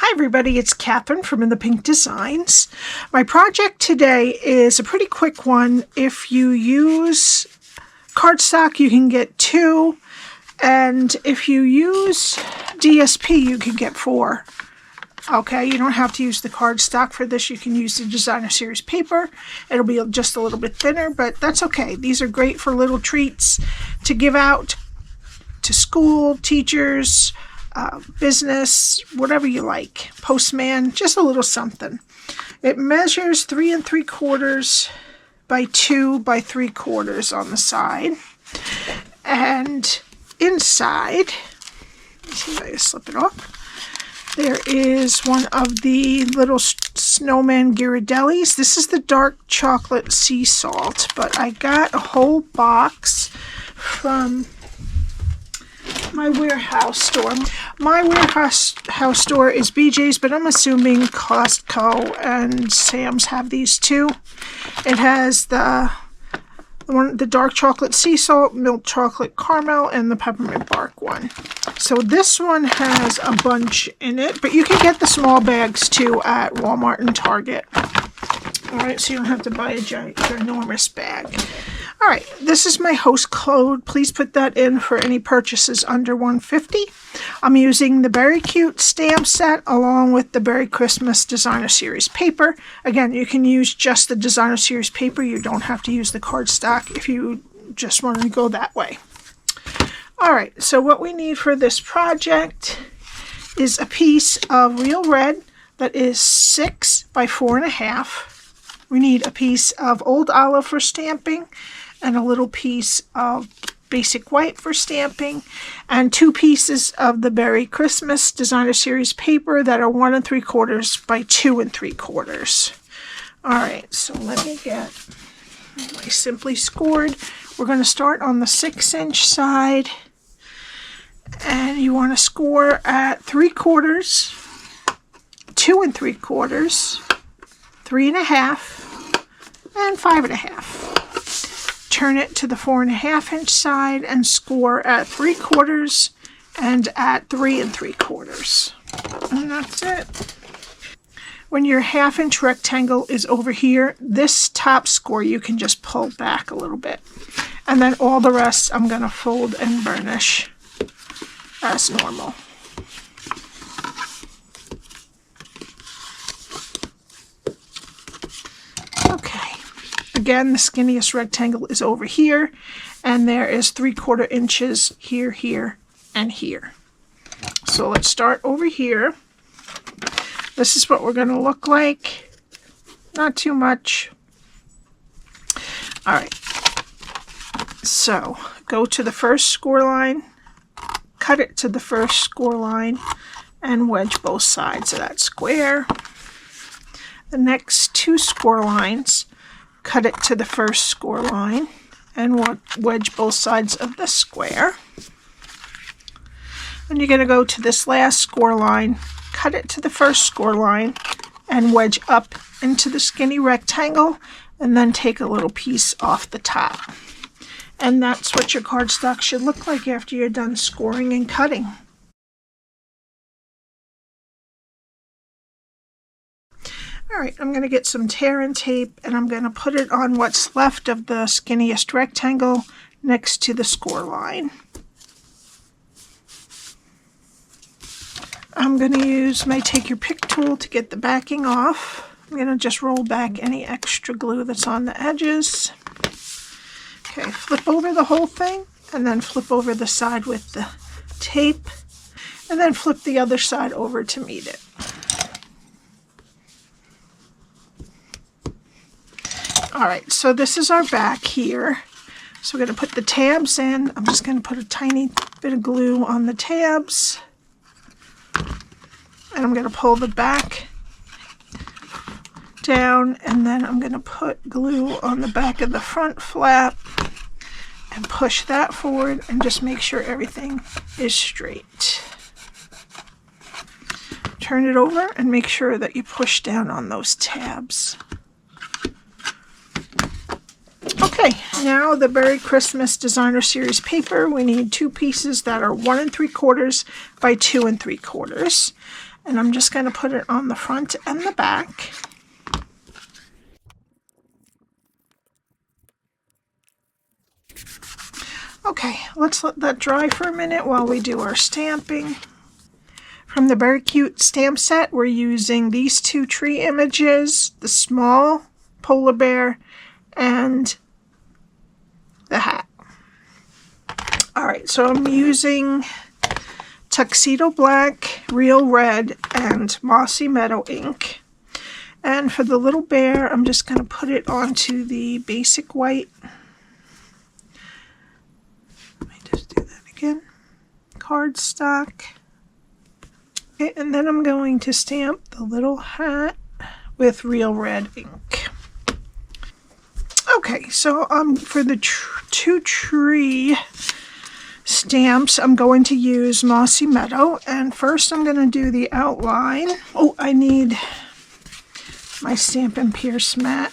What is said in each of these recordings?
Hi everybody, it's Cathryn from In the Pink Designs. My project today is a pretty quick one. If you use cardstock, you can get 2, and if you use DSP, you can get 4. Okay, you don't have to use the cardstock for this. You can use the Designer Series paper. It'll be just a little bit thinner, but that's okay. These are great for little treats to give out to school, teachers, business, whatever you like. Postman, just a little something. It measures 3 3/4 by 2 by 3/4 on the side. And inside, let's see if I can slip it off. There is one of the little Snowman Ghirardellis. This is the dark chocolate sea salt, but I got a whole box from my warehouse store. My warehouse store is BJ's, but I'm assuming Costco and Sam's have these too. It has the dark chocolate sea salt, milk chocolate caramel, and the peppermint bark one. So this one has a bunch in it, but you can get the small bags too at Walmart and Target. Alright, so you don't have to buy a ginormous bag. Alright, this is my host code. Please put that in for any purchases under $150. I'm using the Beary Cute stamp set along with the Berry Christmas Designer Series paper. Again, you can use just the Designer Series paper. You don't have to use the cardstock if you just want to go that way. Alright, so what we need for this project is a piece of real red that is 6 by 4.5. We need a piece of old olive for stamping and a little piece of basic white for stamping and 2 pieces of the Berry Christmas Designer Series paper that are 1 3/4 by 2 3/4. Alright, so let me get my Simply Scored. We're going to start on the 6-inch side, and you want to score at 3/4, 2 3/4, 3.5, and 5.5. Turn it to the 4.5-inch side and score at 3/4 and at 3 3/4. And that's it. When your 1/2-inch rectangle is over here, this top score you can just pull back a little bit. And then all the rest I'm going to fold and burnish as normal. Okay. Again, the skinniest rectangle is over here, and there is 3/4 inches here, here, and here. So let's start over here. This is what we're going to look like. Not too much. All right. So go to the first score line, cut it to the first score line, and wedge both sides of that square. The next 2 score lines, cut it to the first score line and wedge both sides of the square. And you're going to go to this last score line, cut it to the first score line and wedge up into the skinny rectangle, and then take a little piece off the top. And that's what your cardstock should look like after you're done scoring and cutting. Alright, I'm going to get some tear and tape, and I'm going to put it on what's left of the skinniest rectangle next to the score line. I'm going to use my Take Your Pick tool to get the backing off. I'm going to just roll back any extra glue that's on the edges. Okay, flip over the whole thing, and then flip over the side with the tape, and then flip the other side over to meet it. Alright, so this is our back here. So we're going to put the tabs in. I'm just going to put a tiny bit of glue on the tabs. And I'm going to pull the back down, and then I'm going to put glue on the back of the front flap and push that forward and just make sure everything is straight. Turn it over and make sure that you push down on those tabs. Okay, now the Berry Christmas Designer Series paper. We need 2 pieces that are 1 3/4 by 2 3/4. And I'm just going to put it on the front and the back. Okay, let's let that dry for a minute while we do our stamping. From the Beary Cute stamp set, we're using these two tree images, the small polar bear and the hat. Alright, so I'm using Tuxedo Black, Real Red, and Mossy Meadow Ink. And for the little bear, I'm just going to put it onto the basic white. Let me just do that again. Cardstock. Okay, and then I'm going to stamp the little hat with Real Red ink. Okay, so for the two tree stamps, I'm going to use Mossy Meadow, and first I'm going to do the outline. Oh, I need my Stampin' Pierce mat.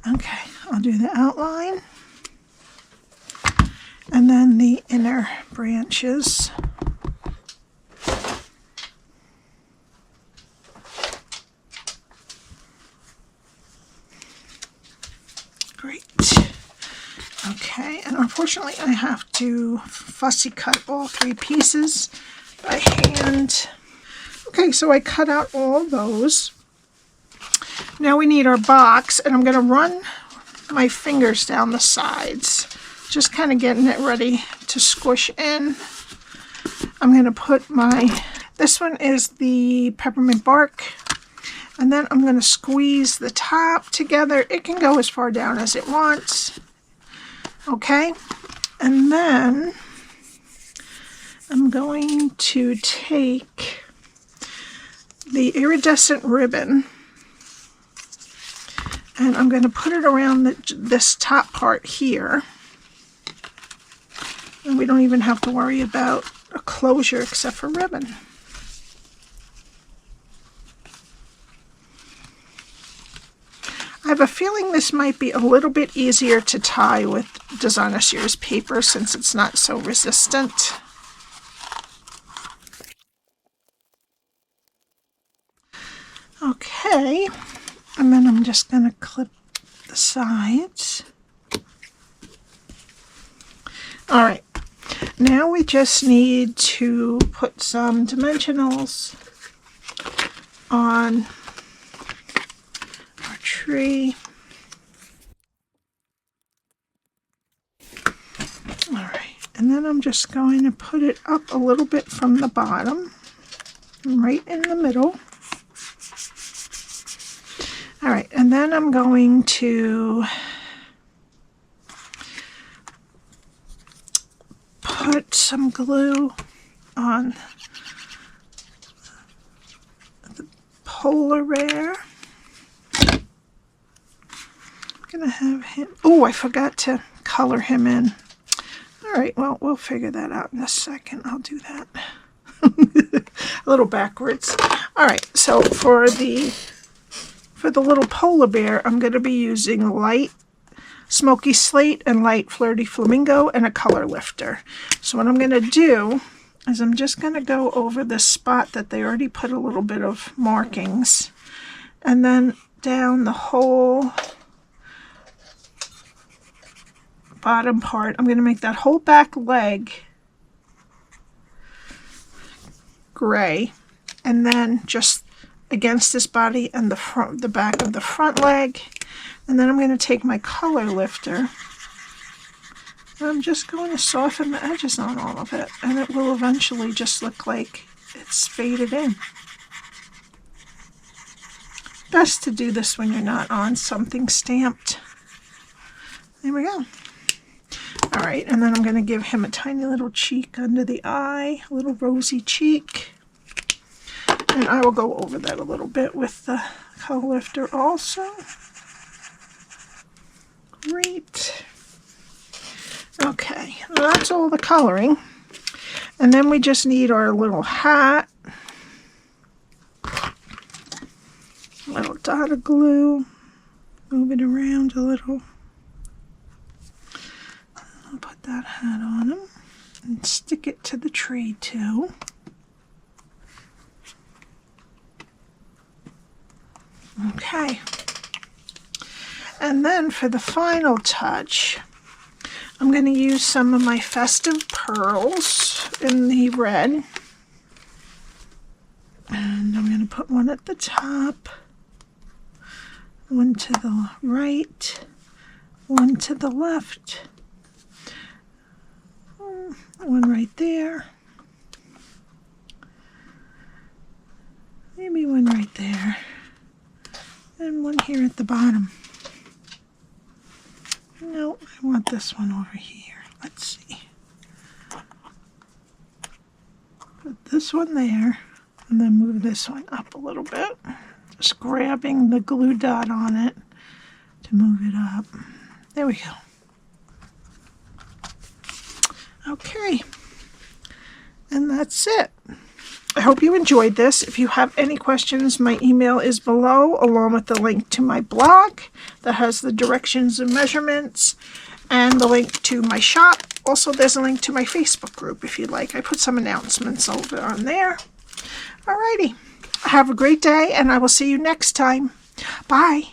Okay, I'll do the outline, and then the inner branches. Great. Okay, and unfortunately I have to fussy cut all three pieces by hand. Okay, so I cut out all those. Now we need our box, and I'm going to run my fingers down the sides, just kind of getting it ready to squish in. I'm going to put this one is the peppermint bark, and then I'm going to squeeze the top together. It can go as far down as it wants. Okay, and then I'm going to take the iridescent ribbon, and I'm going to put it around this top part here. And we don't even have to worry about a closure except for ribbon. I have a feeling this might be a little bit easier to tie with Designer Series paper since it's not so resistant. Okay, and then I'm just going to clip the sides. All right, now we just need to put some dimensionals on our tree. All right, and then I'm just going to put it up a little bit from the bottom, right in the middle. All right, and then I'm going to put some glue on the polar bear. I'm gonna have him, oh, I forgot to color him in. All right, well, we'll figure that out in a second. I'll do that. A little backwards. All right, so for the little polar bear, I'm going to be using light Smoky Slate and light Flirty Flamingo and a color lifter. So what I'm going to do is I'm just going to go over the spot that they already put a little bit of markings, and then down the whole bottom part. I'm going to make that whole back leg gray, and then just against this body and the back of the front leg. And then I'm going to take my color lifter, and I'm just going to soften the edges on all of it, and it will eventually just look like it's faded in. Best to do this when you're not on something stamped. There we go. All right, and then I'm going to give him a tiny little cheek under the eye, a little rosy cheek. And I will go over that a little bit with the color lifter also. Great. Okay, that's all the coloring. And then we just need our little hat. A little dot of glue. Move it around a little. I'll put that hat on him and stick it to the tree too. Okay. And then for the final touch, I'm going to use some of my Festive Pearls in the red. And I'm going to put one at the top, one to the right, one to the left, one right there, maybe one right there, and one here at the bottom. No, I want this one over here. Let's see. Put this one there, and then move this one up a little bit. Just grabbing the glue dot on it to move it up. There we go. Okay. And that's it. I hope you enjoyed this. If you have any questions, my email is below, along with the link to my blog that has the directions and measurements, and the link to my shop. Also, there's a link to my Facebook group if you'd like. I put some announcements over on there. Alrighty. Have a great day, and I will see you next time. Bye.